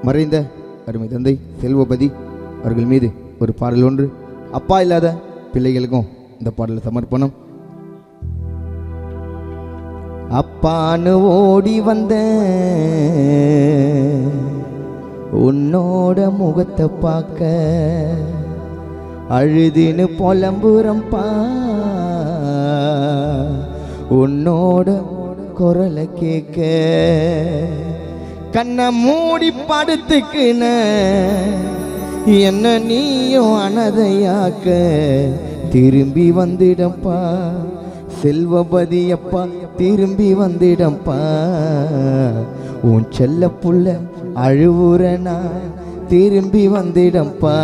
மறைந்த அருமை தந்தை செல்வபதி அவர்கள் மீது ஒரு பாடல் ஒன்று, அப்பா இல்லாத பிள்ளைகளுக்கும் இந்த பாடல் சமர்ப்பணம். அப்பான்னு ஓடி வந்த உன்னோட முகத்தை பார்க்க, அழுதுன்னு புலம்புறம்பா உன்னோட குரலை கேட்க, கண்ணை மூடி படுத்துக்குன என்ன நீயும் அனதையாக்க, திரும்பி வந்துடப்பா செல்வபதியப்பா திரும்பி வந்துடப்பா, உன் செல்ல புள்ள அழுவுறனா திரும்பி வந்துடப்பா,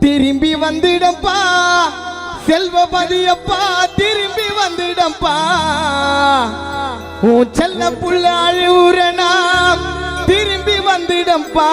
திரும்பி வந்துடப்பா செல்வபதியப்பா திரும்பி வந்துடப்பா, உன் செல்ல புள்ள அழுவுறனா திரும்பி வந்துடப்பா.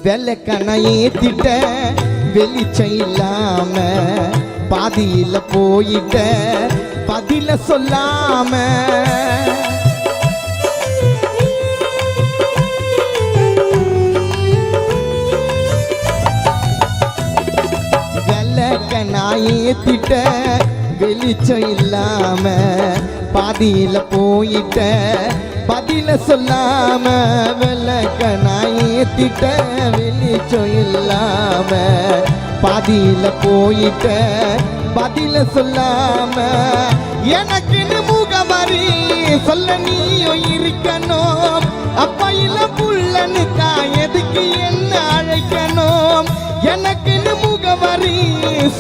வெள்ளக்கண்ணை ஏத்திட்ட வெளிச்சம் இல்லாம, பாதியில போயிட்ட பதில சொல்லாம, வெள்ளக்கண்ணை ஏத்திட்ட வெளிச்சம் இல்லாம, பாதியில போயிட்ட பதில சொல்லாம, வெள்ளக்கண்ணை ஏத்திட்ட வெளிச்சம் இல்லாம, பாதியில போயிட்ட பதில சொல்லாம, எனக்குன்னு முகமறி சொல்ல நீயும் இருக்கணும், அப்பா இல்ல புள்ளன்னு தான் எதுக்கு என்ன அழைக்கணும், எனக்குன்னு முகமறி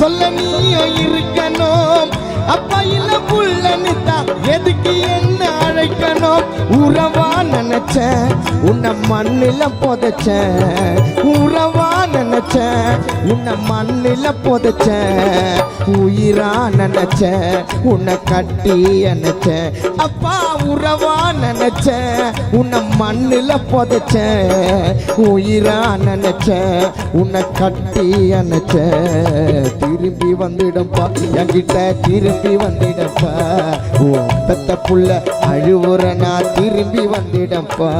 சொல்ல நீயும் இருக்கணும், அப்பா இல்ல புள்ளன்னு தான் எதுக்கு என்ன அழைக்கணும், உறவா நினைச்சேன் உன்னை மண்ணில புதைச்சேன், உறவா நினைச்சேன் உன்னை மண்ணில புதைச்சேன், உயிரா நினைச்சேன் உன்னை கட்டி அணைச்சேன், அப்பா உறவா நினைச்சேன் உன்னை மண்ணில புதைச்சேன், உயிரா நினைச்சேன் உன்னை கட்டி அணைச்சேன், திரும்பி வந்துடப்பா என்கிட்ட திரும்பி வந்துடப்பா, ஓ பெத்த புள்ள அழுவுறனா திரும்பி வந்துடப்பா.